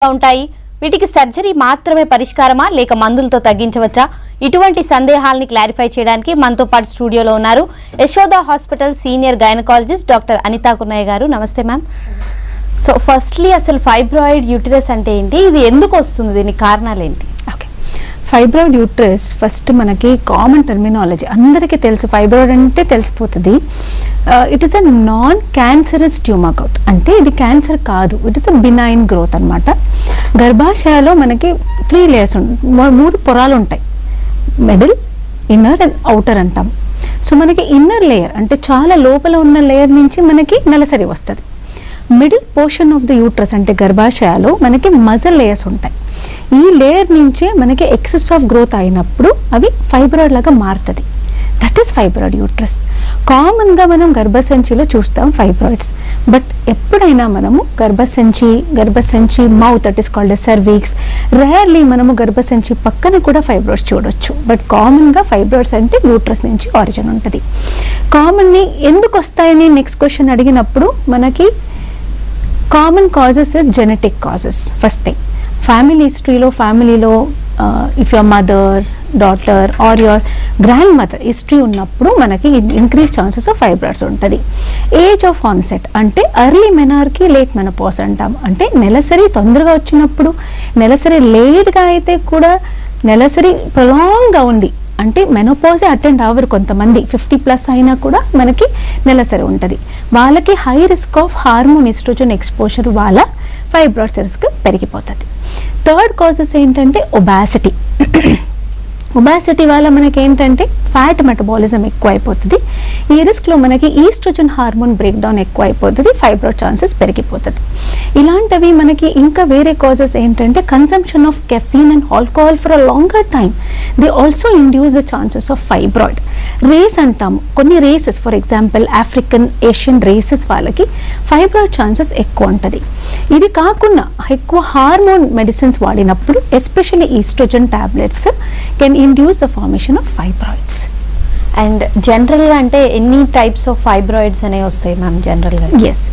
ఉంటాయి. వీటికి సర్జరీ మాత్రమే పరిష్కారమా లేక మందులతో తగ్గించవచ్చా? ఇటువంటి సందేహాలని క్లారిఫై చేయడానికి మనతో పాటు స్టూడియోలో ఉన్నారు Yashoda hospital senior gynaecologist doctor Anitha Kunnaiah గారు. నమస్తే మ్యామ్. సో ఫస్ట్లీ అసలు ఫైబ్రాయిడ్ యూటరస్ అంటే ఏంటి, ఇది ఎందుకు వస్తుంది, దీనికి కారణాలు ఏంటి? ఓకే, ఫైబ్రాయిడ్ యూట్రస్ ఫస్ట్ మనకి కామన్ టర్మినాలజీ అందరికీ తెలుసు. ఫైబ్రాయిడ్ అంటే తెలిసిపోతుంది. It is a non cancerous tumour growth, అంటే ఇది క్యాన్సర్ కాదు, it is a benign growth అనమాట. గర్భాశయాలో మనకి 3 లేయర్స్ 3 పొరాలు ఉంటాయి, మిడిల్, ఇన్నర్ అండ్ అవుటర్ అంటాం. సో మనకి ఇన్నర్ లేయర్ అంటే చాలా లోపల ఉన్న లేయర్ నుంచి మనకి నెలసరి వస్తుంది. Middle portion of the uterus అంటే గర్భాశయాలో మనకి మజల్ లేయర్స్ ఉంటాయి. ఈ లేయర్ నుంచే మనకి ఎక్సెస్ ఆఫ్ గ్రోత్ అయినప్పుడు అవి ఫైబ్రాయిడ్ లాగా మారుతుంది. That is fibroid uterus. కామన్గా మనం గర్భసంచిలో చూస్తాం ఫైబ్రాయిడ్స్, బట్ ఎప్పుడైనా మనము గర్భసంచి mouth, that is called cervix, rarely మనము గర్భసంచి పక్కన కూడా ఫైబ్రాయిడ్స్ చూడొచ్చు. బట్ కామన్గా ఫైబ్రాయిడ్స్ అంటే యూట్రస్ నుంచి ఆరిజిన్ ఉంటుంది. కామన్ని ఎందుకు వస్తాయని నెక్స్ట్ క్వశ్చన్ అడిగినప్పుడు మనకి common causes is genetic causes. First thing, ఫ్యామిలీలో if your mother, daughter or your grandmother history ఉన్నప్పుడు మనకి ఇంక్రీజ్ ఛాన్సెస్ ఆఫ్ ఫైబ్రాయిడ్స్ ఉంటుంది. ఏజ్ ఆఫ్ ఆన్సెట్ అంటే ఎర్లీ మెనార్కి లేట్ మెనోపాజ్ అంటాం. అంటే నెలసరి తొందరగా వచ్చినప్పుడు, నెలసరి లేట్గా అయితే కూడా నెలసరి ప్రొలాంగ్గా ఉంది అంటే మెనోపాజే అటెండ్ అవ్వరు కొంతమంది. 50+ అయినా కూడా మనకి నెలసరి ఉంటుంది. వాళ్ళకి high risk of hormone estrogen exposure వల్ల ఫైబ్రాయిడ్స్ రిస్క్ పెరిగిపోతుంది. థర్డ్ కాజెస్ ఏంటంటే ఒబాసిటీ. ఒబాసిటీ వల్ల మనకి ఏంటంటే ఫ్యాట్ మెటబాలిజం ఎక్కువ అయిపోతుంది. ఈ రిస్క్లో మనకి ఈస్ట్రోజన్ హార్మోన్ బ్రేక్ డౌన్ ఎక్కువ అయిపోతుంది, ఫైబ్రాయిడ్ ఛాన్సెస్ పెరిగిపోతుంది. ఇలాంటివి మనకి ఇంకా వేరే కాజెస్ ఏంటంటే consumption of caffeine and alcohol for a longer time, they also induce the chances of fibroid. Race అంటాము, కొన్ని races for example African, Asian races వాళ్ళకి ఫైబ్రాయిడ్ ఛాన్సెస్ ఎక్కువ ఉంటుంది. ఇది కాకుండా ఎక్కువ హార్మోన్ మెడిసిన్స్ వాడినప్పుడు especially estrogen tablets can induce the formation of fibroids. And జనరల్గా అంటే ఎన్ని టైప్స్ ఆఫ్ ఫైబ్రాయిడ్స్ అనేవి వస్తాయి మ్యామ్ జనరల్గా? ఎస్,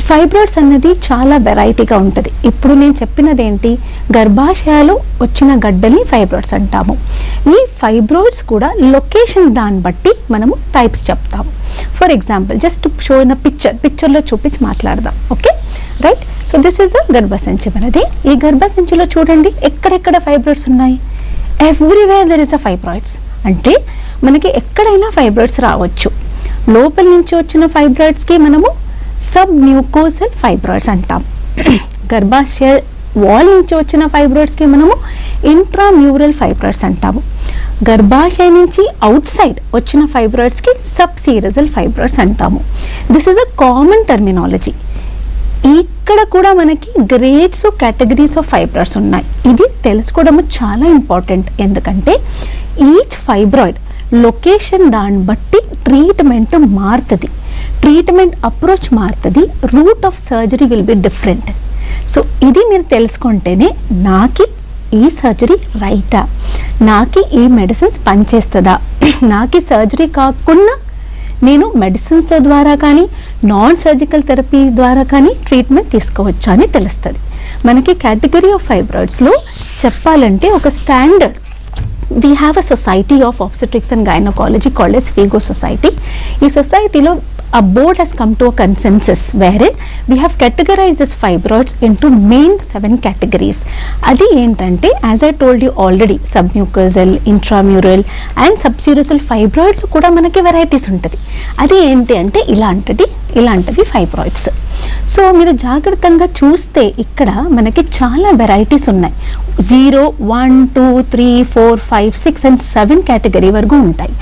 ఫైబ్రాయిడ్స్ అనేది చాలా వెరైటీగా ఉంటుంది. ఇప్పుడు నేను చెప్పినది ఏంటి, గర్భాశయాలు వచ్చిన గడ్డల్ని ఫైబ్రాయిడ్స్ అంటాము. ఈ ఫైబ్రాయిడ్స్ కూడా లొకేషన్స్ దాన్ని బట్టి మనము టైప్స్ చెప్తాము. For example just show in పిక్చర్లో చూపించి మాట్లాడదాం. Okay right. So this is the గర్భసంచి మనది. ఈ గర్భసంచిలో చూడండి ఎక్కడెక్కడ ఫైబ్రాయిడ్స్ ఉన్నాయి. Everywhere there is a fibroids. అంటే మనకి ఎక్కడైనా ఫైబ్రాయిడ్స్ రావచ్చు. లోపల నుంచి వచ్చిన ఫైబ్రాయిడ్స్కి మనము సబ్ మ్యూకోసల్ ఫైబ్రాయిడ్స్ అంటాం. గర్భాశయ వాల్ నుంచి వచ్చిన ఫైబ్రాయిడ్స్కి మనము ఇంట్రామ్యూరల్ ఫైబ్రాయిడ్స్ అంటాము. గర్భాశయ నుంచి అవుట్ సైడ్ వచ్చిన ఫైబ్రాయిడ్స్కి సబ్ సీరజల్ ఫైబ్రాయిడ్స్ అంటాము. This is a common terminology. ఇక్కడ కూడా మనకి గ్రేడ్స్, కేటగిరీస్ ఆఫ్ ఫైబ్రాయిడ్స్ ఉన్నాయి. ఇది తెలుసుకోవడం చాలా ఇంపార్టెంట్, ఎందుకంటే ఈచ్ ఫైబ్రాయిడ్ లొకేషన్ దాన్ని బట్టి ట్రీట్మెంట్ మారుతుంది, ట్రీట్మెంట్ అప్రోచ్ మారుతుంది, root of surgery will be different. So ఇది మీరు తెలుసుకుంటేనే నాకు ఈ సర్జరీ రైటా, నాకు ఈ మెడిసిన్స్ పనిచేస్తుందా, నాకు సర్జరీ కాకుండా నేను మెడిసిన్స్తో ద్వారా కానీ నాన్ సర్జికల్ థెరపీ ద్వారా కానీ ట్రీట్మెంట్ తీసుకోవచ్చా అని తెలుస్తుంది. మనకి కేటగిరీ ఆఫ్ ఫైబ్రాయిడ్స్లో చెప్పాలంటే ఒక standard, we have a society of obstetrics and gynecology called as FIGO society. ఈ సొసైటీలో a board has come to a consensus wherein we have categorized this fibroids into main 7 categories. అది ఏంటంటే as I told you already, submucosal, intramural and subserosal fibroid కూడా మనకి varieties ఉంటుంది. అది ఏంటి అంటే ఇలాంటివి ఫైబ్రాయిడ్స్. సో మీరు జాగ్రత్తగా చూస్తే ఇక్కడ మనకి చాలా వెరైటీస్ ఉన్నాయి. 0, 1, 2, 3, 4, 5, 6 and 7 కేటగిరీ వరకు ఉంటాయి.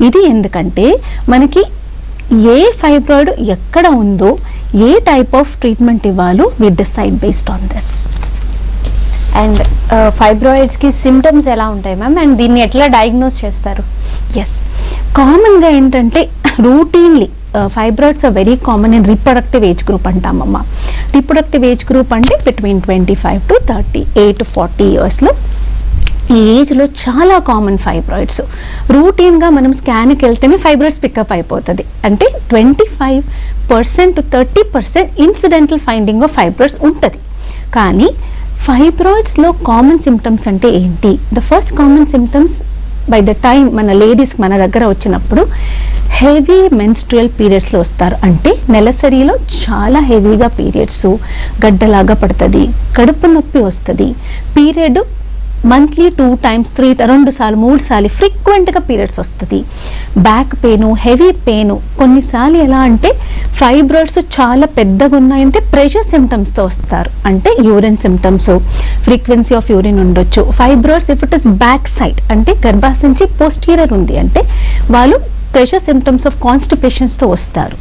ఇది ఎందుకంటే మనకి ఏ ఫైబ్రాయిడ్ ఎక్కడ ఉందో, ఏ టైప్ ఆఫ్ ట్రీట్మెంట్ ఇవ్వాలో we decide based on this. And ఫైబ్రాయిడ్స్కి సిమ్టమ్స్ ఎలా ఉంటాయి మ్యామ్, అండ్ దీన్ని ఎట్లా డయాగ్నోస్ చేస్తారు? ఎస్, కామన్గా ఏంటంటే routinely fibroids are very common in reproductive age group అంటామమ్మా. రీప్రొడక్టివ్ ఏజ్ గ్రూప్ అంటే బిట్వీన్ 25 to 38 to 40 ఇయర్స్లో ఈ ఏజ్లో చాలా కామన్ ఫైబ్రాయిడ్స్. రూటీన్గా మనం స్కాన్కి వెళ్తేనే ఫైబ్రాయిడ్స్ పికప్ అయిపోతుంది. అంటే 25% to 30% incidental finding of fibroids ఉంటుంది. కానీ ఫైబ్రాయిడ్స్లో కామన్ సిమ్టమ్స్ అంటే ఏంటి? The first common symptoms by the time మన లేడీస్ మన దగ్గర వచ్చినప్పుడు హెవీ మెన్స్ట్రుయల్ పీరియడ్స్లో వస్తారు. అంటే నెలసరిలో చాలా హెవీగా పీరియడ్స్, గడ్డలాగా పడుతుంది, కడుపు నొప్పి వస్తుంది, పీరియడ్ మంత్లీ 2 times 3 2 సార్లు 3 సార్లు ఫ్రీక్వెంట్గా పీరియడ్స్ వస్తుంది, బ్యాక్ పెయిన్, హెవీ పెయిన్, కొన్నిసార్లు ఎలా అంటే ఫైబ్రాయిడ్స్ చాలా పెద్దగా ఉన్నాయంటే ప్రెషర్ సిమ్టమ్స్తో వస్తారు. అంటే urine symptoms, frequency of urine ఉండొచ్చు. Fibroids if it is back side అంటే గర్భాశయం పోస్టీరియర్ ఉంది అంటే వాళ్ళు ప్రెషర్ సిమ్టమ్స్ ఆఫ్ కాన్స్టిపేషన్స్తో వస్తారు.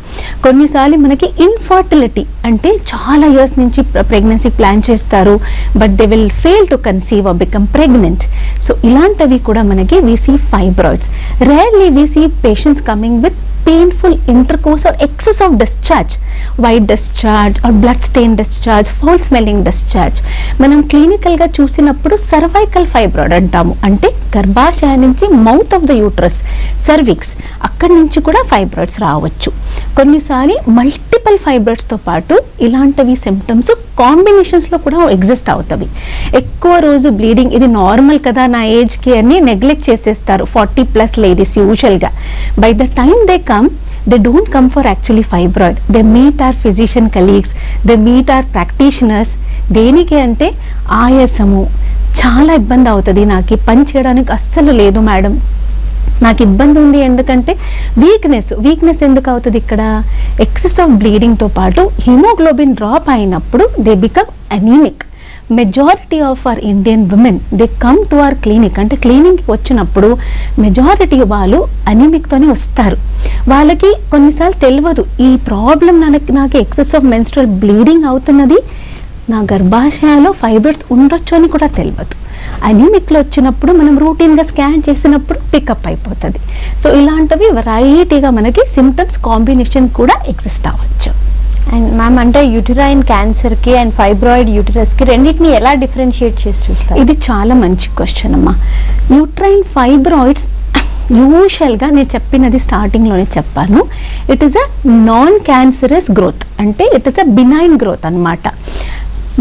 కొన్నిసార్లు మనకి ఇన్ఫర్టిలిటీ అంటే చాలా ఇయర్స్ నుంచి ప్రెగ్నెన్సీ ప్లాన్ చేస్తారు, but they will fail to conceive or become pregnant. So ఇలాంటివి కూడా మనకి we see fibroids. Rarely we see patients coming with painful intercourse or excess of discharge, white discharge or blood stain discharge, foul smelling discharge. మనం క్లినికల్గా చూసినప్పుడు cervical fibroid అంటాము. అంటే గర్భాశయ నుంచి mouth of the uterus, cervix, అక్కడి నుంచి కూడా fibroids రావచ్చు. కొన్నిసార్లు మల్టిపల్ ఫైబ్రాయిడ్స్తో పాటు ఇలాంటివి సిమ్టమ్స్ కాంబినేషన్స్లో కూడా ఎగ్జిస్ట్ అవుతాయి. ఎక్కువ రోజు బ్లీడింగ్, ఇది నార్మల్ కదా నా ఏజ్కి అని నెగ్లెక్ట్ చేసేస్తారు 40+ లేడీస్ యూజువల్గా. By the time they come, they don't come for actually fibroid. They meet our physician colleagues, they meet our practitioners. దేనికి అంటే ఆయాసము, చాలా ఇబ్బంది అవుతుంది, నాకు పని చేయడానికి అస్సలు లేదు మేడం, నాకు ఇబ్బంది ఉంది. ఎందుకంటే వీక్నెస్ ఎందుకు అవుతుంది? ఇక్కడ ఎక్సెస్ ఆఫ్ బ్లీడింగ్తో పాటు హిమోగ్లోబిన్ డ్రాప్ అయినప్పుడు they become anaemic. Majority of our Indian women they come to our clinic, అంటే క్లినిక్కి వచ్చినప్పుడు మెజారిటీ వాళ్ళు అనీమిక్తోనే వస్తారు. వాళ్ళకి కొన్నిసార్లు తెలియదు ఈ ప్రాబ్లం, నాకు ఎక్సెస్ ఆఫ్ మెన్స్ట్రువల్ బ్లీడింగ్ అవుతున్నది, నా గర్భాశయాలో ఫైబ్రాయిడ్స్ ఉండొచ్చు అని కూడా తెలియదు. అనీమిక్లో వచ్చినప్పుడు మనం రూటీన్గా స్కాన్ చేసినప్పుడు పికప్ అయిపోతుంది. సో ఇలాంటివి వెరైటీగా మనకి సిమ్టమ్స్ కాంబినేషన్ కూడా ఎగ్జిస్ట్ అవ్వచ్చు. అండ్ మ్యామ్, అంటే యూటరైన్ క్యాన్సర్కి అండ్ ఫైబ్రాయిడ్ యూటరస్కి రెండింటిని ఎలా డిఫరెన్షియేట్ చేసి చూస్తారు? ఇది చాలా మంచి క్వశ్చన్ అమ్మా. యూటరైన్ ఫైబ్రాయిడ్స్ యూజువల్గా నేను చెప్పినది స్టార్టింగ్లోనే చెప్పాను, it is a non cancerous growth, అంటే it is a benign growth అనమాట.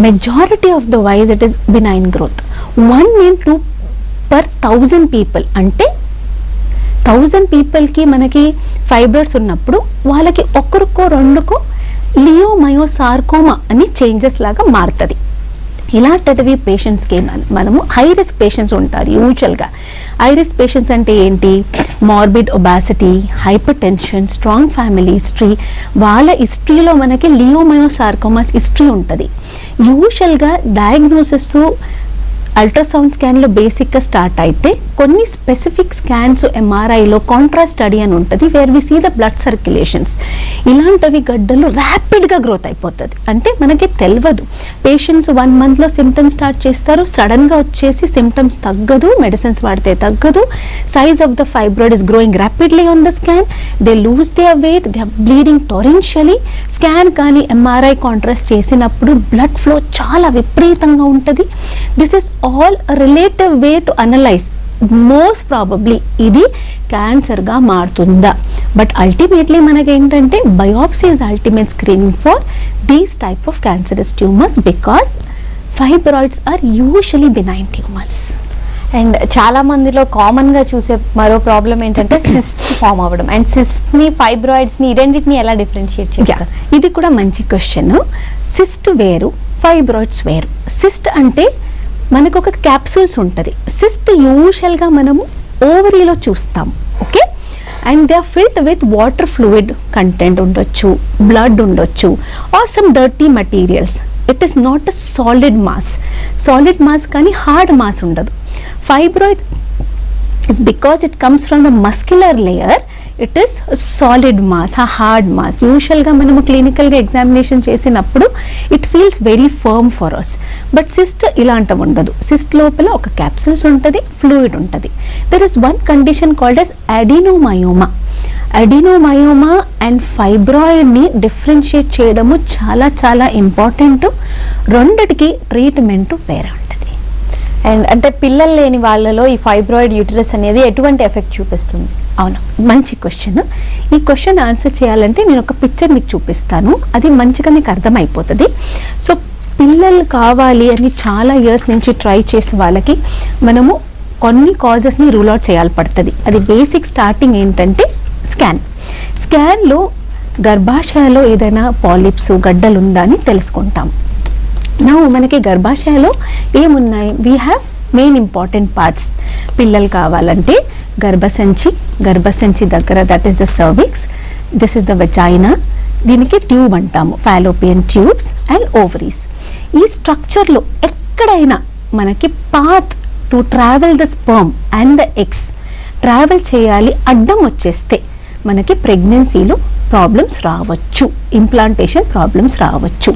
Majority of the wise it is benign growth. 1 in 2 per 1000 people, అంటే 1000 పీపుల్కి మనకి ఫైబ్రాయిడ్స్ ఉన్నప్పుడు వాళ్ళకి ఒక్కరికో రెండుకో లియోమయోసార్కోమా అని చేంజెస్ లాగా మారుతుంది. ఇలాంటివి పేషెంట్స్కి మనము హై రిస్క్ పేషెంట్స్ ఉంటారు యూజువల్గా. హై రిస్క్ పేషెంట్స్ అంటే ఏంటి? Morbid obesity, hyper tension, strong family history, వాళ్ళ హిస్టరీలో మనకి లియోమయోసార్కోమాస్ హిస్టరీ ఉంటుంది. యూజువల్గా డయాగ్నోసిస్ అల్ట్రాసౌండ్ స్కాన్లో బేసిక్గా స్టార్ట్ అయితే కొన్ని స్పెసిఫిక్ స్కాన్స్ ఎంఆర్ఐలో కాంట్రాస్ట్ స్టడీ అని ఉంటుంది, where we see the blood circulations. ఇలాంటివి గడ్డలు ర్యాపిడ్గా గ్రోత్ అయిపోతుంది. అంటే మనకి తెలియదు. పేషెంట్స్ 1 monthలో సిమ్టమ్స్ స్టార్ట్ చేస్తారు, సడన్గా వచ్చేసి సిమ్టమ్స్ తగ్గదు, మెడిసిన్స్ వాడితే తగ్గదు, size of the fibroid is growing rapidly on the scan, they lose their weight, they are bleeding torrentially. Scan కానీ ఎంఆర్ఐ కాంట్రాస్ట్ చేసినప్పుడు బ్లడ్ ఫ్లో చాలా విపరీతంగా ఉంటుంది. This is all relative way to analyse most probably ఇది క్యాన్సర్గా మారుతుందా. But ultimately మనకేంటంటే biopsy is ultimate screening for these type of cancerous tumours because fibroids are usually benign tumours. And చాలా మందిలో కామన్గా చూసే మరో ప్రాబ్లం ఏంటంటే సిస్ట్ ఫామ్ అవ్వడం. అండ్ సిస్ట్ని ఫైబ్రాయిడ్స్ని ఈ రెండింటిని ఎలా డిఫరెన్షియేట్ చేస్తారు? ఇది కూడా మంచి క్వశ్చన్. సిస్ట్ వేరు, ఫైబ్రాయిడ్స్ వేరు. సిస్ట్ అంటే మనకు ఒక క్యాప్సూల్స్ ఉంటుంది. సిస్ట్ యూజువల్గా మనము ఓవరీలో చూస్తాం, okay, and they are filled with water fluid content ఉండొచ్చు, బ్లడ్ ఉండొచ్చు, or some dirty materials. It is not a solid mass కానీ హార్డ్ మాస్ ఉండదు. Fibroid is because it comes from the muscular layer, it is a solid mass, a hard mass. యూజువల్గా మనము క్లినికల్గా examination చేసినప్పుడు it feels very firm for us. But cyst ఇలాంటివి ఉండదు. Cyst లోపల ఒక క్యాప్సూల్స్ ఉంటుంది, ఫ్లూయిడ్ ఉంటుంది. There is one condition called as adenomyoma. Adenomyoma and ఫైబ్రాయిడ్ని డిఫరెన్షియేట్ చేయడము చాలా చాలా ఇంపార్టెంట్. రెండిటికి ట్రీట్మెంట్ వేరే ఉంటుంది. అండ్ అంటే పిల్లలు లేని వాళ్ళలో ఈ ఫైబ్రాయిడ్ యూటరస్ అనేది ఎటువంటి ఎఫెక్ట్ చూపిస్తుంది? అవును, మంచి క్వశ్చన్. ఈ క్వశ్చన్ ఆన్సర్ చేయాలంటే నేను ఒక పిక్చర్ మీకు చూపిస్తాను, అది మంచిగా మీకు అర్థమైపోతుంది. సో పిల్లలు కావాలి అని చాలా ఇయర్స్ నుంచి ట్రై చేసే వాళ్ళకి మనము కొన్ని కాజెస్ని రూల్ అవుట్ చేయాలి పడుతుంది. అది బేసిక్ స్టార్టింగ్ ఏంటంటే స్కాన్లో గర్భాశయాలో ఏదైనా పాలిప్స్ గడ్డలు ఉందా అని తెలుసుకుంటాం. నా మనకి గర్భాశయాలో ఏమున్నాయి? We have main important parts. పిల్లలు కావాలంటే గర్భసంచి దగ్గర that is the cervix, this is the vagina, దీనికి ట్యూబ్ అంటాము, ఫాలోపియన్ ట్యూబ్స్ అండ్ ఓవరీస్. ఈ స్ట్రక్చర్లో ఎక్కడైనా మనకి path to travel the sperm and the eggs travel చేయాలి, అడ్డం వచ్చేస్తే మనకి ప్రెగ్నెన్సీలో ప్రాబ్లమ్స్ రావచ్చు, ఇంప్లాంటేషన్ ప్రాబ్లమ్స్ రావచ్చు.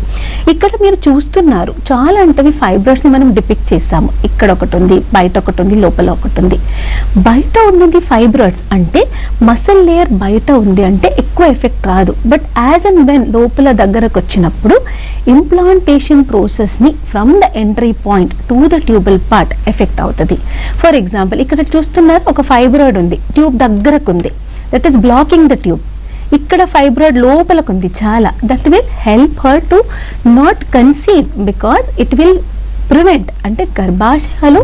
ఇక్కడ మీరు చూస్తున్నారు చాలా అంటే ఫైబ్రాయిడ్స్ని మనం డిపిక్ట్ చేస్తాము. ఇక్కడ ఒకటి ఉంది, బయట ఒకటి ఉంది, లోపల ఒకటి ఉంది. బయట ఉన్నది ఫైబ్రాయిడ్స్ అంటే మసిల్ లేయర్ బయట ఉంది అంటే ఎక్కువ ఎఫెక్ట్ రాదు. బట్ యాజ్ అండ్ వెన్ లోపల దగ్గరకు వచ్చినప్పుడు ఇంప్లాంటేషన్ ప్రాసెస్ని from the entry point to the tubal part effect అవుతుంది. ఫర్ ఎగ్జాంపుల్ ఇక్కడ చూస్తున్నారు ఒక ఫైబ్రాయిడ్ ఉంది, ట్యూబ్ దగ్గరకు ఉంది, that is blocking the tube. ఇక్కడ ఫైబ్రాయిడ్ లోపలకు ఉంది చాలా, that will help her to not conceive because it will prevent. అంటే గర్భాశయాలు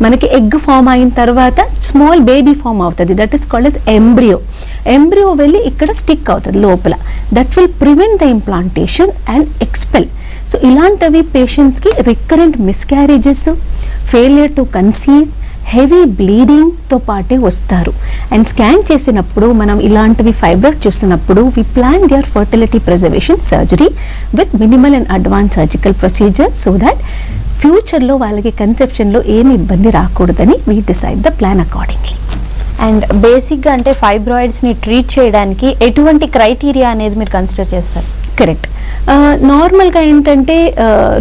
మనకి ఎగ్ ఫామ్ అయిన తర్వాత స్మాల్ బేబీ ఫామ్ అవుతుంది, that is called as embryo వెళ్ళి ఇక్కడ స్టిక్ అవుతుంది లోపల, that will prevent the implantation and expel. So ఇలాంటివి పేషెంట్స్కి recurrent miscarriages, failure to conceive, heavy బ్లీడింగ్తో పాటే వస్తారు. అండ్ స్కాన్ చేసినప్పుడు మనం ఇలాంటివి ఫైబ్రాయిడ్ చూసినప్పుడు we plan their fertility preservation surgery with minimal and advance surgical procedure so that ఫ్యూచర్లో వాళ్ళకి కన్సెప్షన్లో ఏమి ఇబ్బంది రాకూడదని వీ డిసైడ్ ద ప్లాన్ అకార్డింగ్లీ. అండ్ బేసిక్గా అంటే ఫైబ్రాయిడ్స్ని ట్రీట్ చేయడానికి ఎటువంటి క్రైటీరియా అనేది మీరు కన్సిడర్ చేస్తారు? కరెక్ట్. నార్మల్గా ఏంటంటే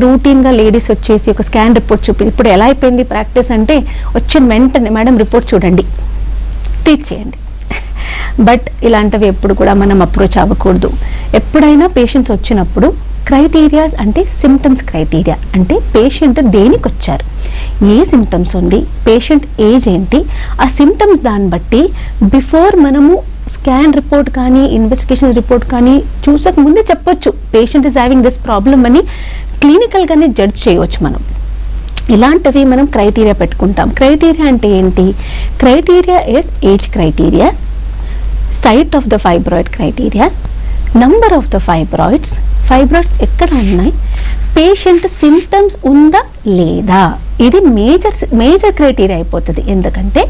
రూటీన్గా లేడీస్ వచ్చేసి ఒక స్కాన్ రిపోర్ట్ ఇప్పుడు ఎలా అయిపోయింది ప్రాక్టీస్ అంటే వచ్చిన వెంటనే మేడం రిపోర్ట్ చూడండి, ట్రీట్ చేయండి. బట్ ఇలాంటివి ఎప్పుడు కూడా మనం అప్రోచ్ అవ్వకూడదు. ఎప్పుడైనా పేషెంట్స్ వచ్చినప్పుడు క్రైటీరియాస్ అంటే సిమ్టమ్స్ క్రైటీరియా అంటే పేషెంట్ దేనికి వచ్చారు, ఏ సిమ్టమ్స్ ఉంది, పేషెంట్ ఏజ్ ఏంటి, ఆ సిమ్టమ్స్ దాన్ని బట్టి బిఫోర్ మనము స్కాన్ రిపోర్ట్ కానీ ఇన్వెస్టిగేషన్ రిపోర్ట్ కానీ చూసక ముందే చెప్పొచ్చు patient is having this problem అని క్లినికల్గానే జడ్జ్ చేయవచ్చు మనం. ఇలాంటివి మనం క్రైటీరియా పెట్టుకుంటాం. క్రైటీరియా అంటే ఏంటి? Criteria is age criteria, site of the fibroid criteria, number of the fibroids ఎక్కడ ఉన్నాయి, పేషెంట్ సిమ్టమ్స్ ఉందా లేదా, ఇది మేజర్ క్రైటీరియా అయిపోతుంది. ఎందుకంటే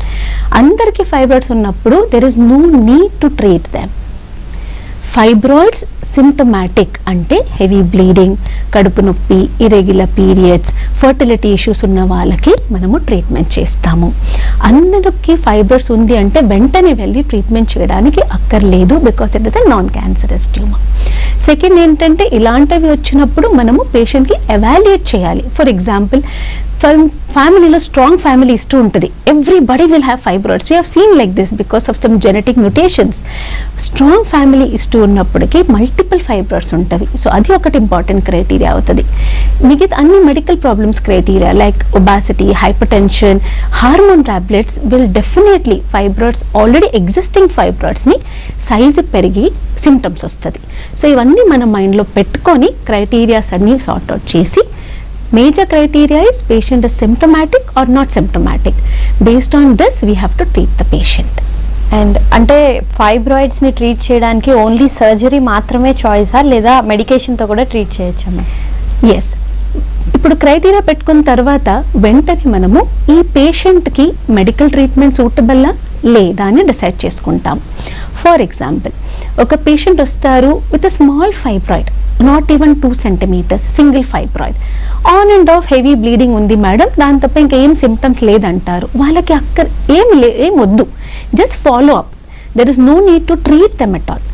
అందరికీ ఫైబ్రాయిడ్స్ ఉన్నప్పుడు there is no need to treat them. Fibroids symptomatic అంటే హెవీ బ్లీడింగ్, కడుపు నొప్పి, ఇరెగ్యులర్ పీరియడ్స్, ఫర్టిలిటీ ఇష్యూస్ ఉన్న వాళ్ళకి మనము ట్రీట్మెంట్ చేస్తాము. అందరికి ఫైబ్రాయిడ్స్ ఉంది అంటే వెంటనే వెళ్ళి ట్రీట్మెంట్ చేయడానికి అక్కర్లేదు because it is a non cancerous tumour. Second ఏంటంటే ఇలాంటివి వచ్చినప్పుడు మనము పేషెంట్కి ఎవాల్యుయేట్ చేయాలి. ఫర్ ఎగ్జాంపుల్ ఫ్యామిలీలో స్ట్రాంగ్ ఫ్యామిలీ ఇస్తూ ఉంటుంది, everybody will have fibroids, we have seen like this because of some genetic mutations. Strong family ఇస్తూ ఉన్నప్పటికీ మల్టిపుల్ ఫైబ్రాయిడ్స్ ఉంటుంది. సో అది ఒకటి ఇంపార్టెంట్ క్రైటీరియా అవుతుంది. మిగతా అన్ని medical problems criteria like obesity, hypertension, hormone tablets will definitely fibroids already existing ఫైబ్రాయిడ్స్ని size పెరిగి సిమ్టమ్స్ వస్తుంది. సో ఇవన్నీ మన మైండ్లో పెట్టుకొని క్రైటీరియాస్ అన్నీ సార్ట్అవుట్ చేసి major criteria is patient is symptomatic or not symptomatic. Based on this we have to treat the patient. And అంటే ఫైబ్రాయిడ్స్ని ట్రీట్ చేయడానికి ఓన్లీ సర్జరీ మాత్రమే చాయిసా లేదా మెడికేషన్తో కూడా ట్రీట్ చేయొచ్చా? ఎస్. ఇప్పుడు క్రైటీరియా పెట్టుకున్న తర్వాత వెంటనే మనము ఈ పేషెంట్కి మెడికల్ ట్రీట్మెంట్ సూటబుల్లా లేదా అని డిసైడ్ చేసుకుంటాం. ఫర్ ఎగ్జాంపుల్ ఒక పేషెంట్ వస్తారు with a small fibroid, not even 2 centimetres, single fibroid, on and off heavy bleeding ఉంది మేడం, దాని తప్ప ఇంకా ఏం సిమ్టమ్స్ లేదంటారు. వాళ్ళకి అక్కడ ఏం వద్దు, just follow up, there is no need to treat them at all.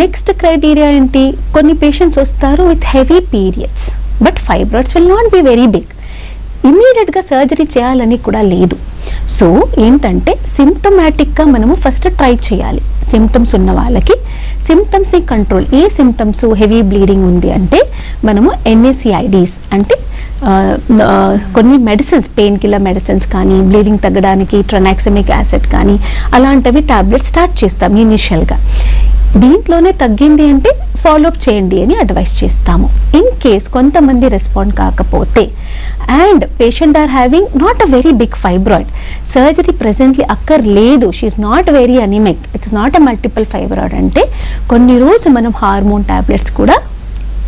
Next criteria ఏంటి? కొన్ని పేషెంట్స్ వస్తారు with heavy periods but fibroids will not be very big, ఇమీడియట్గా సర్జరీ చేయాలని కూడా లేదు. సో ఏంటంటే సిమ్టమాటిక్గా మనము ఫస్ట్ ట్రై చేయాలి. సిమ్టమ్స్ ఉన్న వాళ్ళకి సిమ్టమ్స్ని కంట్రోల్, ఏ సిమ్టమ్స్ హెవీ బ్లీడింగ్ ఉంది అంటే మనము NSAIDs అంటే కొన్ని మెడిసిన్స్, పెయిన్ కిల్లర్ మెడిసిన్స్ కానీ, బ్లీడింగ్ తగ్గడానికి ట్రనాక్సమిక్ యాసిడ్ కానీ అలాంటివి టాబ్లెట్స్ స్టార్ట్ చేస్తాం ఇనిషియల్గా. దీంట్లోనే తగ్గింది అంటే ఫాలోఅప్ చేయండి అని అడ్వైస్ చేస్తాము. ఇన్ కేస్ కొంతమంది రెస్పాండ్ కాకపోతే and patient are having not a very big fibroid, surgery presently అక్కర్లేదు, she is not very anaemic, it's not a multiple fibroid అంటే కొన్ని రోజు మనం హార్మోన్ టాబ్లెట్స్ కూడా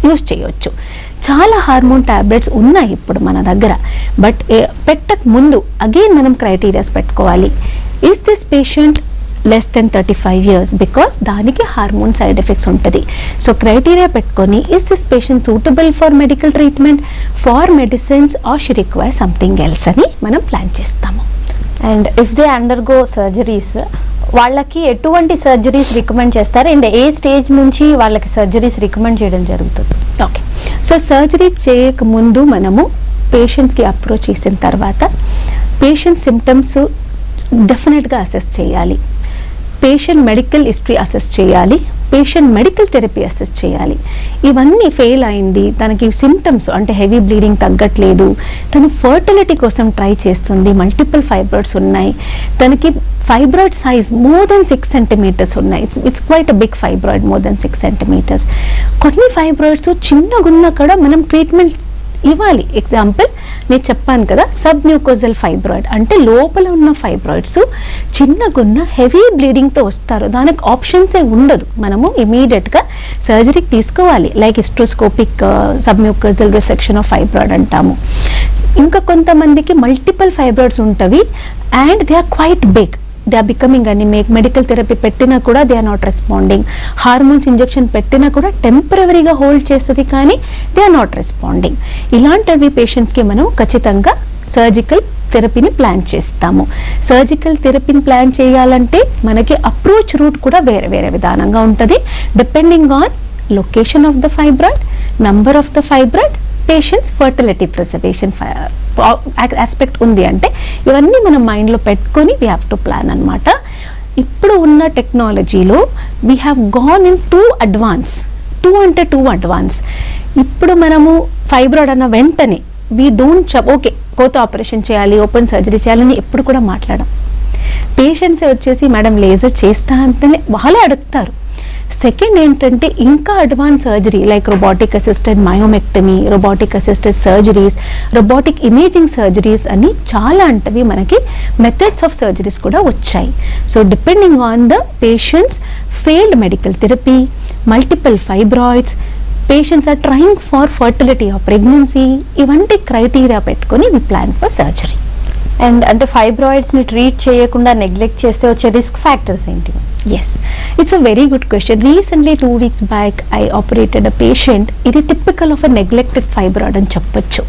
యూస్ చేయొచ్చు. చాలా హార్మోన్ టాబ్లెట్స్ ఉన్నాయి ఇప్పుడు మన దగ్గర. బట్ పెట్టక ముందు అగైన్ మనం క్రైటీరియాస్ పెట్టుకోవాలి. Is this patient less than 35 years, because దానికి హార్మోన్ సైడ్ ఎఫెక్ట్స్ ఉంటుంది. సో క్రైటీరియా పెట్టుకొని is this patient suitable for medical treatment, for medicines, or she require something else అని మనం ప్లాన్ చేస్తాము. And if they undergo surgeries, వాళ్ళకి ఎటువంటి surgeries recommend చేస్తారు and ఏ స్టేజ్ నుంచి వాళ్ళకి సర్జరీస్ రికమెండ్ చేయడం జరుగుతుంది? ఓకే, సో సర్జరీ చేయకముందు మనము పేషెంట్స్కి అప్రోచ్ చేసిన తర్వాత పేషెంట్ సిమ్టమ్స్ డెఫినెట్గా అసెస్ చేయాలి, పేషెంట్ మెడికల్ హిస్టరీ అసెస్ చేయాలి, పేషెంట్ మెడికల్ థెరపీ అసెస్ చేయాలి. ఇవన్నీ ఫెయిల్ అయింది, తనకి సిమ్టమ్స్ అంటే హెవీ బ్లీడింగ్ తగ్గట్లేదు, తను ఫర్టిలిటీ కోసం ట్రై చేస్తుంది, మల్టిపుల్ ఫైబ్రాయిడ్స్ ఉన్నాయి, తనకి fibroid size more than 6 centimeters ఉన్నాయి, it's quite a big fibroid, more than 6 centimeters. కొన్ని ఫైబ్రాయిడ్స్ చిన్నగున్నా కూడా మనం ట్రీట్మెంట్ ఇవ్వాలి. ఎగ్జాంపుల్ నేను చెప్పాను కదా, సబ్ మ్యూకోజల్ ఫైబ్రాయిడ్ అంటే లోపల ఉన్న ఫైబ్రాయిడ్స్ చిన్నగున్న హెవీ బ్లీడింగ్తో వస్తారు, దానికి ఆప్షన్సే ఉండదు, మనము ఇమీడియట్గా సర్జరీకి తీసుకోవాలి. Like hysteroscopic sub mucosal resection of fibroid అంటాము. ఇంకా కొంతమందికి మల్టిపుల్ ఫైబ్రాయిడ్స్ ఉంటవి and they are quite big, they are becoming anaemic, medical therapy పెట్టినా కూడా they are not responding, hormones injection పెట్టినా కూడా టెంపరవరీగా హోల్డ్ చేస్తుంది కానీ దే ఆర్ నాట్ రెస్పాండింగ్. ఇలాంటివి పేషెంట్స్కి మనం ఖచ్చితంగా సర్జికల్ థెరపీని ప్లాన్ చేస్తాము. సర్జికల్ థెరపీని ప్లాన్ చేయాలంటే మనకి అప్రోచ్ రూట్ కూడా వేరే వేరే విధానంగా ఉంటుంది, depending on location of the fibroid, number of the fibroid, patients fertility preservation aspect ఉంది అంటే ఇవన్నీ మనం మైండ్లో పెట్టుకొని వీ హ్యావ్ టు ప్లాన్ అనమాట. ఇప్పుడు ఉన్న టెక్నాలజీలో we have gone in two advance. ఇప్పుడు మనము ఫైబ్రాయిడ్ అన్న వెంటనే వీ డోంట్ ఓకే కోత ఆపరేషన్ చేయాలి, ఓపెన్ సర్జరీ చేయాలని ఎప్పుడు కూడా మాట్లాడడం. పేషెంట్సే వచ్చేసి మేడం లేజర్ చేస్తా అంటేనే వాళ్ళే అడుగుతారు. సెకండ్ ఏంటంటే ఇంకా advance surgery like robotic assisted myomectomy, robotic assisted surgeries, robotic imaging surgeries అని చాలా అంటవి మనకి మెథడ్స్ ఆఫ్ సర్జరీస్ కూడా వచ్చాయి. So depending on the patients failed medical therapy, multiple fibroids, patients are trying for fertility of pregnancy, ఇవంటి criteria పెట్టుకొని we plan for surgery. And అంటే ఫైబ్రాయిడ్స్ని ట్రీట్ చేయకుండా నెగ్లెక్ట్ చేస్తే వచ్చే రిస్క్ ఫ్యాక్టర్స్ ఏంటి? Yes, it's a very good question. Recently 2 weeks back I operated a patient. ఇది typical of a neglected fibroid అని చెప్పొచ్చు.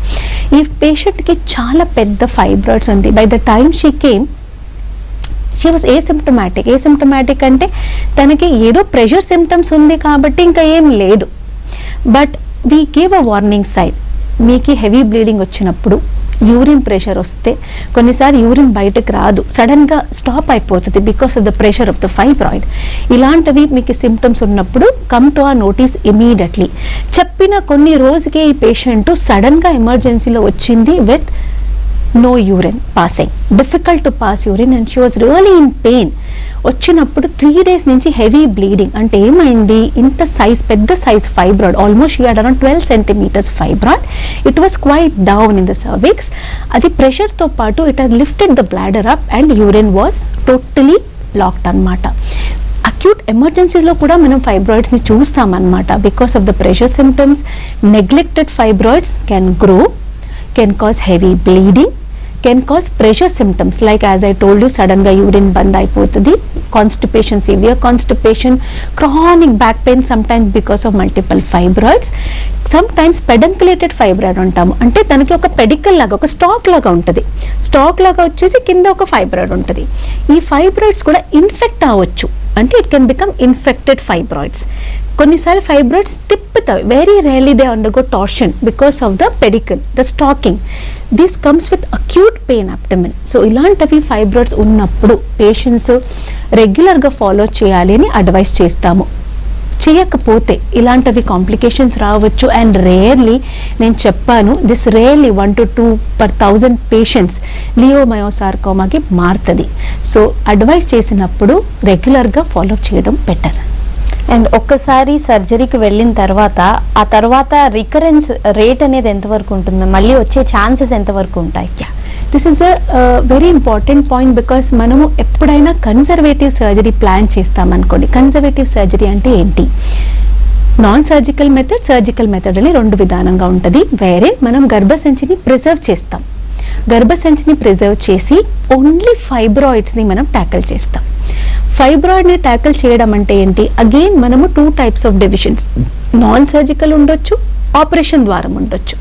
ఈ పేషెంట్కి చాలా పెద్ద ఫైబ్రాయిడ్స్ ఉంది. By the time she came she was asymptomatic అంటే తనకి ఏదో ప్రెషర్ సిమ్టమ్స్ ఉంది కాబట్టి ఇంకా ఏం లేదు. But we gave a warning sign, మీకు హెవీ బ్లీడింగ్ వచ్చినప్పుడు యూరిన్ ప్రెషర్ వస్తే కొన్నిసార్లు యూరిన్ బయటకు రాదు, సడన్గా స్టాప్ అయిపోతుంది because of the pressure of the fibroid. ఇలాంటివి మీకు సిమ్టమ్స్ ఉన్నప్పుడు come to a notice immediately. చెప్పిన కొన్ని రోజుకే ఈ పేషెంట్ సడన్గా ఎమర్జెన్సీలో వచ్చింది with no urine passing, difficult to pass urine and she was really in pain. వచ్చినప్పుడు 3 days నుంచి హెవీ బ్లీడింగ్. అంటే ఏమైంది, ఇంత సైజ్ పెద్ద size fibroid, almost she had around 12 centimeters fibroid. It was quite down in the cervix. అది ప్రెషర్తో పాటు it has lifted the bladder up and urine was totally blocked అనమాట. అక్యూట్ ఎమర్జెన్సీలో కూడా మనం ఫైబ్రాయిడ్స్ని చూస్తామన్నమాట. Because of the pressure symptoms, neglected fibroids can grow, can cause heavy bleeding, can cause pressure symptoms like as I told you suddenly urine band అయిపోతుంది, constipation, severe constipation, chronic back pain sometimes because of multiple fibroids, sometimes pedunculated fibroid అంటాము. అంటే తనకి ఒక పెడికల్ లాగా ఒక stock లాగా ఉంటుంది, stock లాగా వచ్చేసి కింద ఒక ఫైబ్రాయిడ్ ఉంటుంది. ఈ ఫైబ్రాయిడ్స్ కూడా ఇన్ఫెక్ట్ అవ్వచ్చు, అంటే it can become infected fibroids. కొన్నిసార్లు ఫైబ్రాయిడ్స్ తిప్పుతాయి, very rarely they undergo torsion because of the pedicle, the stalking. This comes with acute pain abdomen. So ఇలాంటివి ఫైబ్రాయిడ్స్ ఉన్నప్పుడు పేషెంట్స్ రెగ్యులర్గా ఫాలో చేయాలి అని అడ్వైస్ చేస్తాము. చేయకపోతే ఇలాంటివి కాంప్లికేషన్స్ రావచ్చు. అండ్ రేర్లీ నేను చెప్పాను, this rarely 1 to 2 per 1000 patients లియోమయోసార్కోమాకి మారుతుంది. సో అడ్వైస్ చేసినప్పుడు రెగ్యులర్గా ఫాలో చేయడం బెటర్. అండ్ ఒక్కసారి సర్జరీకి వెళ్ళిన తర్వాత ఆ తర్వాత రికరెన్స్ రేట్ అనేది ఎంతవరకు ఉంటుంది, మళ్ళీ వచ్చే ఛాన్సెస్ ఎంతవరకు ఉంటాయి? This is a very important point, because మనము ఎప్పుడైనా కన్జర్వేటివ్ సర్జరీ ప్లాన్ చేస్తామనుకోండి. కన్జర్వేటివ్ సర్జరీ అంటే ఏంటి? Non surgical method, surgical method అని రెండు విధానంగా ఉంటుంది. వేరే మనం గర్భసంచిని ప్రిజర్వ్ చేస్తాం. గర్భసంచిని ప్రిజర్వ్ చేసి ఓన్లీ ఫైబ్రాయిడ్స్ని మనం ట్యాకిల్ చేస్తాం. ఫైబ్రాయిడ్ని ట్యాకిల్ చేయడం అంటే ఏంటి? అగైన్ మనము 2 types of divisions, non surgical ఉండొచ్చు, ఆపరేషన్ ద్వారా ఉండొచ్చు.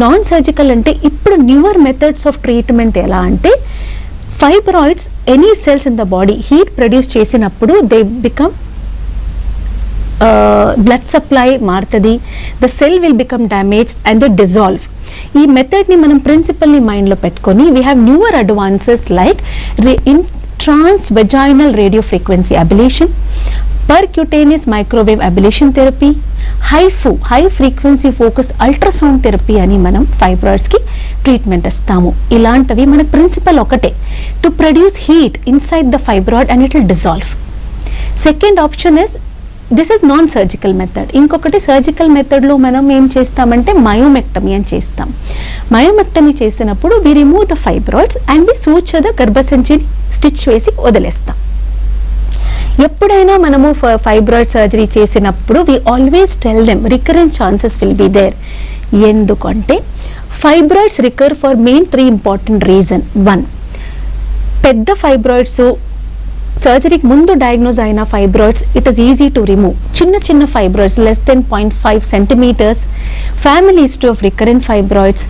నాన్ సర్జికల్ అంటే ఇప్పుడు న్యూవర్ మెథడ్స్ ఆఫ్ ట్రీట్మెంట్ ఎలా అంటే, fibroids any cells in the body heat produce చేసినప్పుడు దే బికమ్ బ్లడ్ సప్లై మారుతుంది, the cell will become damaged and the dissolve. ఈ మెథడ్ని మనం ప్రిన్సిపల్ని మైండ్లో పెట్టుకొని we have newer advances like in transvaginal radio frequency ablation, percutaneous microwave ablation therapy, high frequency focused ultrasound therapy అని మనం fibroids కి treatment ఇస్తాము. ఇలాంటివి మన ప్రిన్సిపల్ ఒకటే, to produce heat inside the fibroid and it will dissolve. Second option is this is non surgical method. ఇంకొకటి surgical మెథడ్లో మనం ఏం చేస్తామంటే మయోమెక్టమీ అని చేస్తాం. మయోమెక్టమీ చేసినప్పుడు we remove the fibroids and we suture the గర్భసంచిని స్టిచ్ వేసి వదిలేస్తాం. ఎప్పుడైనా మనము ఫైబ్రాయిడ్ సర్జరీ చేసినప్పుడు we always tell them recurrence chances will be there. ఎందుకంటే fibroids recur for main 3 important reason. 1, పెద్ద ఫైబ్రాయిడ్స్ సర్జరీకి ముందు డయాగ్నోజ్ అయిన fibroids it is easy to remove. చిన్న fibroids less then 0.5 centimeters, family history of recurrent fibroids.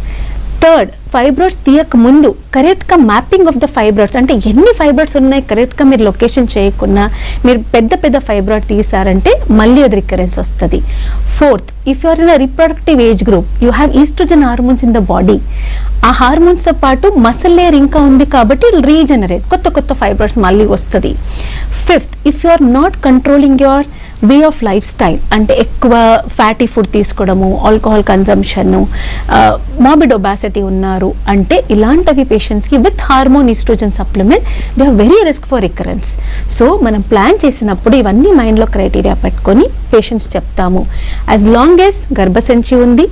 Third, fibroids తీయక ముందు కరెక్ట్గా mapping of the fibroids, అంటే ఎన్ని ఫైబ్రాయిడ్స్ ఉన్నాయి కరెక్ట్గా మీరు లొకేషన్ చేయకుండా మీరు పెద్ద ఫైబ్రాయిడ్ తీసారంటే మళ్ళీ అది రికరెన్స్ వస్తుంది. Fourth, if you are in a reproductive age group you have estrogen hormones in the body. ఆ హార్మోన్స్తో పాటు మసిల్ లేయర్ ఇంకా ఉంది కాబట్టి రీజనరేట్ కొత్త ఫైబ్రాయిడ్స్ మళ్ళీ వస్తుంది. Fifth, if you are not controlling your way of lifestyle, అంటే ఎక్కువ ఫ్యాటీ ఫుడ్ తీసుకోవడము, ఆల్కహాల్ కన్జంప్షన్, మార్బిడ్ ఒబాసిటీ ఉన్నారు అంటే ఇలాంటివి పేషెంట్స్కి with hormone estrogen supplement they are very risk for recurrence. So మనం ప్లాన్ చేసినప్పుడు ఇవన్నీ మైండ్లో క్రైటీరియా పెట్టుకొని పేషెంట్స్ చెప్తాము. యాజ్ లాంగ్ యాజ్ గర్భసంచి ఉంది,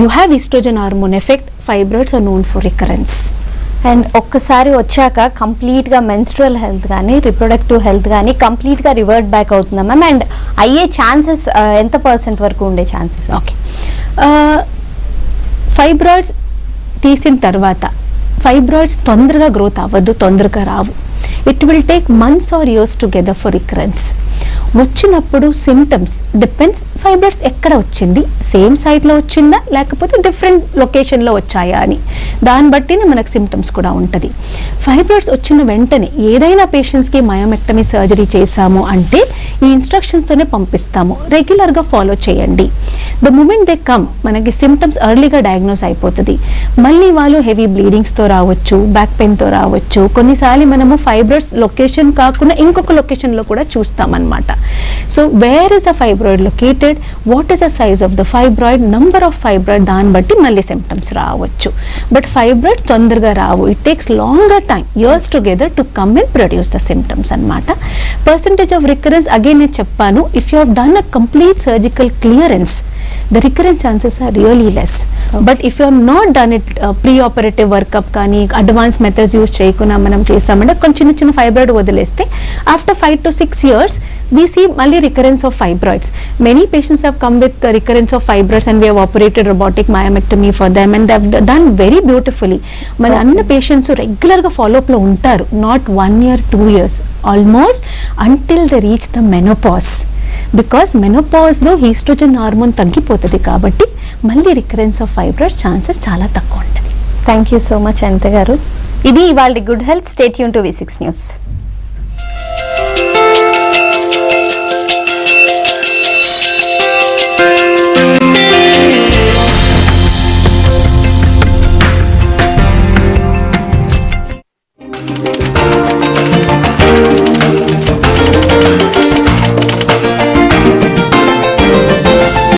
you have estrogen hormone effect, fibroids are known for recurrence. And ఒక్కసారి వచ్చాక కంప్లీట్గా మెన్స్ట్రువల్ హెల్త్ కానీ రిప్రొడక్టివ్ హెల్త్ కానీ కంప్లీట్గా రివర్ట్ బ్యాక్ అవుతుందా మ్యామ్? అండ్ అయ్యే ఛాన్సెస్ ఎంత % వరకు ఉండే ఛాన్సెస్? ఓకే, ఫైబ్రాయిడ్స్ తీసిన తర్వాత ఫైబ్రాయిడ్స్ తొందరగా గ్రోత్ అవ్వద్దు, తొందరగా రావు. It will take months or years together for recurrence. వచ్చినప్పుడు సిమ్టమ్స్ డిపెండ్స్ ఫైబ్రాయిడ్స్ ఎక్కడ వచ్చింది, సేమ్ సైట్లో వచ్చిందా లేకపోతే డిఫరెంట్ లొకేషన్లో వచ్చాయా అని, దాన్ని బట్టినే మనకు సిమ్టమ్స్ కూడా ఉంటుంది. ఫైబ్రాయిడ్స్ వచ్చిన వెంటనే ఏదైనా పేషెంట్స్కి మయోమెక్టమీ సర్జరీ చేశాము అంటే ఈ ఇన్స్ట్రక్షన్స్తోనే పంపిస్తాము, రెగ్యులర్గా ఫాలో చేయండి. ద మూమెంట్ దే కమ్ మనకి సిమ్టమ్స్ ఎర్లీగా డయాగ్నోస్ అయిపోతుంది. మళ్ళీ వాళ్ళు హెవీ బ్లీడింగ్స్తో రావచ్చు, బ్యాక్ పెయిన్తో రావచ్చు. కొన్నిసార్లు మనము ఫైబ్రాయిడ్స్ లొకేషన్ కాకుండా ఇంకొక లొకేషన్లో కూడా చూస్తామన్నమాట. So where is the fibroid located, what is the size of the fibroid, number of fibroid, దాన్ని బట్టి మళ్ళీ సిమ్టమ్స్ రావచ్చు. బట్ ఫైబ్రాయిడ్ తొందరగా రావు, it takes longer time, years together to come and produce the symptoms అన్నమాట. Percentage of recurrence again నేను చెప్పాను, if you have done a complete surgical clearance the recurrence chances are really less. Okay. But if you are not done it pre-operative workup కానీ advance methods use చేయకుండా మనం చేసామంటే కొంచెం చిన్న fibroid వదిలేస్తే after 5 to 6 years we see మళ్ళీ recurrence of fibroids. Many patients have come with recurrence of fibroids and we have operated robotic myomectomy for them and they have done very beautifully. మన అన్ని patients రెగ్యులర్గా ఫాలోఅప్లో ఉంటారు, not 1 year 2 years, almost until they reach the menopause. Because మెనోపాజ్లో oestrogen hormone తగ్గిపోతుంది కాబట్టి మళ్ళీ recurrence of fibroids chances చాలా తక్కువ ఉంటుంది. Thank you so much Anitha గారు. ఇది ఇవాళ good health. Stay tune to V6 news.